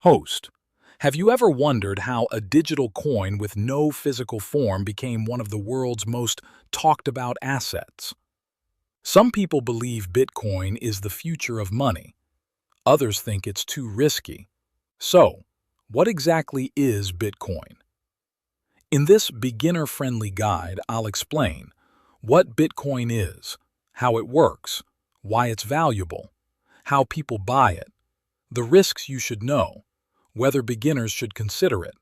Host, have you ever wondered how a digital coin with no physical form became one of the world's most talked about assets? Some people believe Bitcoin is the future of money. Others think it's too risky. So, what exactly is Bitcoin? In this beginner-friendly guide, I'll explain what Bitcoin is, how it works, why it's valuable, how people buy it, the risks you should know, whether beginners should consider it.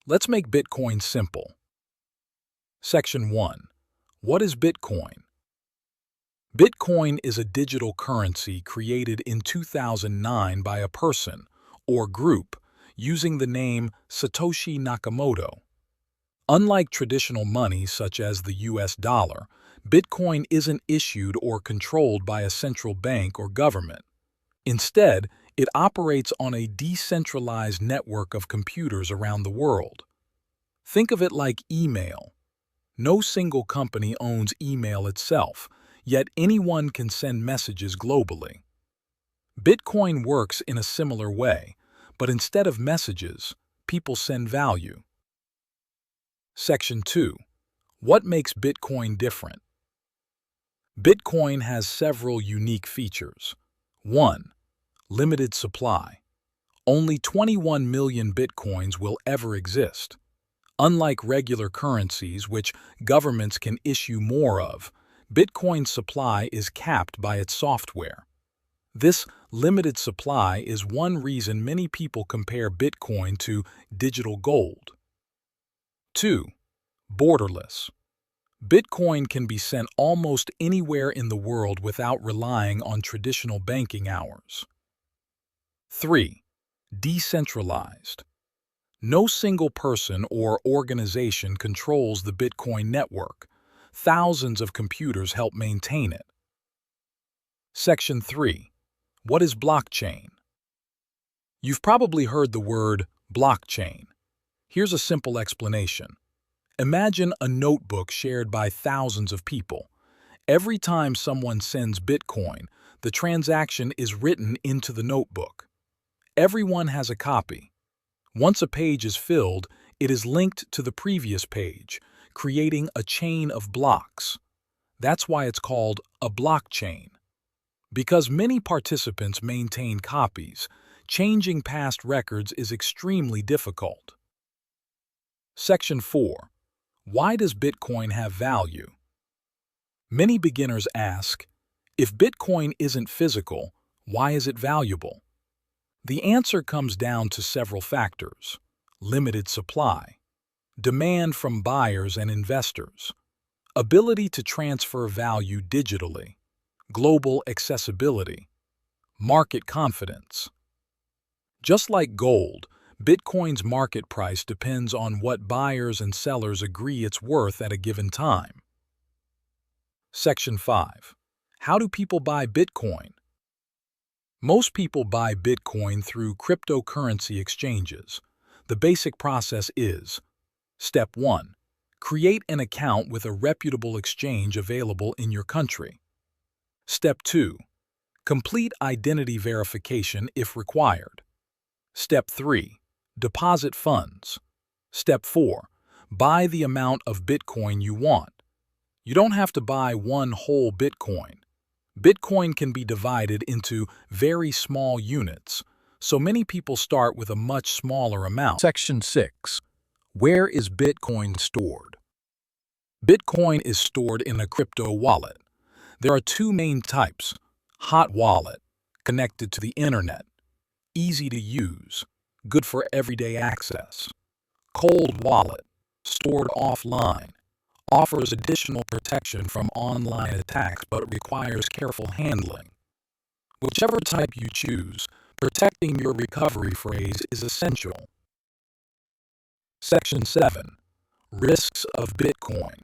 Let's make Bitcoin simple. Section 1. What is Bitcoin? Bitcoin is a digital currency created in 2009 by a person or group using the name Satoshi Nakamoto. Unlike traditional money such as the US dollar, Bitcoin isn't issued or controlled by a central bank or government. Instead, it operates on a decentralized network of computers around the world. Think of it like email. No single company owns email itself, yet anyone can send messages globally. Bitcoin works in a similar way, but instead of messages, people send value. Section 2. What makes Bitcoin different? Bitcoin has several unique features. 1. Limited supply. Only 21 million Bitcoins will ever exist. Unlike regular currencies, which governments can issue more of, Bitcoin's supply is capped by its software. This limited supply is one reason many people compare Bitcoin to digital gold. 2. Borderless. Bitcoin can be sent almost anywhere in the world without relying on traditional banking hours. 3. Decentralized. No single person or organization controls the Bitcoin network. Thousands of computers help maintain it. Section 3. What is blockchain? You've probably heard the word blockchain. Here's a simple explanation. Imagine a notebook shared by thousands of people. Every time someone sends Bitcoin, the transaction is written into the notebook. Everyone has a copy. Once a page is filled, it is linked to the previous page, creating a chain of blocks. That's why it's called a blockchain. Because many participants maintain copies, changing past records is extremely difficult. Section 4. Why does Bitcoin have value? Many beginners ask, if Bitcoin isn't physical, why is it valuable? The answer comes down to several factors: limited supply, demand from buyers and investors, ability to transfer value digitally, global accessibility, market confidence. Just like gold, Bitcoin's market price depends on what buyers and sellers agree it's worth at a given time. Section 5. How do people buy Bitcoin? Most people buy Bitcoin through cryptocurrency exchanges. The basic process is: Step 1. Create an account with a reputable exchange available in your country. Step 2. Complete identity verification if required. Step 3. Deposit funds. Step 4. Buy the amount of Bitcoin you want. You don't have to buy one whole Bitcoin. Bitcoin can be divided into very small units, so many people start with a much smaller amount. Section 6. Where is Bitcoin stored? Bitcoin is stored in a crypto wallet. There are two main types: hot wallet, connected to the internet, easy to use, good for everyday access. Cold wallet, stored offline, offers additional protection from online attacks but requires careful handling. Whichever type you choose, protecting your recovery phrase is essential. Section 7. Risks of Bitcoin.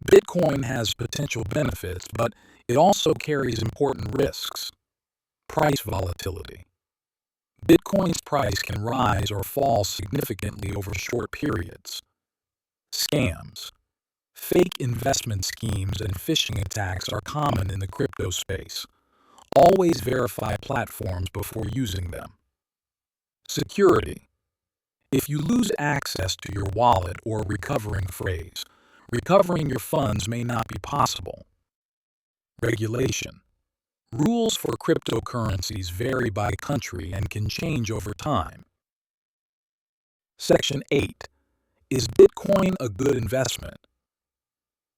Bitcoin has potential benefits, but it also carries important risks. Price volatility. Bitcoin's price can rise or fall significantly over short periods. Scams. Fake investment schemes and phishing attacks are common in the crypto space. Always verify platforms before using them. Security. If you lose access to your wallet or recovering phrase, recovering your funds may not be possible. Regulation. Rules for cryptocurrencies vary by country and can change over time. Section 8. Is Bitcoin a good investment?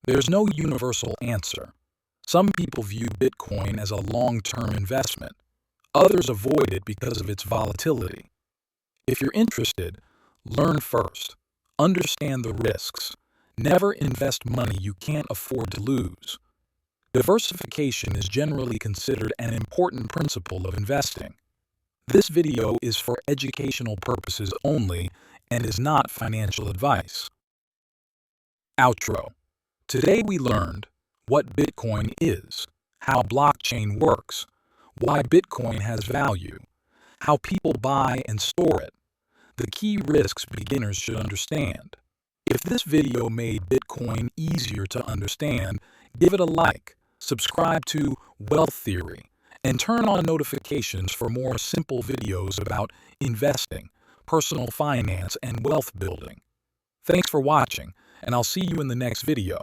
There's no universal answer. Some people view Bitcoin as a long-term investment. Others avoid it because of its volatility. If you're interested, learn first. Understand the risks. Never invest money you can't afford to lose. Diversification is generally considered an important principle of investing. This video is for educational purposes only and is not financial advice. Outro. Today we learned what Bitcoin is, how blockchain works, why Bitcoin has value, how people buy and store it, the key risks beginners should understand. If this video made Bitcoin easier to understand, give it a like, subscribe to Wealth Theory, and turn on notifications for more simple videos about investing, personal finance, and wealth building. Thanks for watching, and I'll see you in the next video.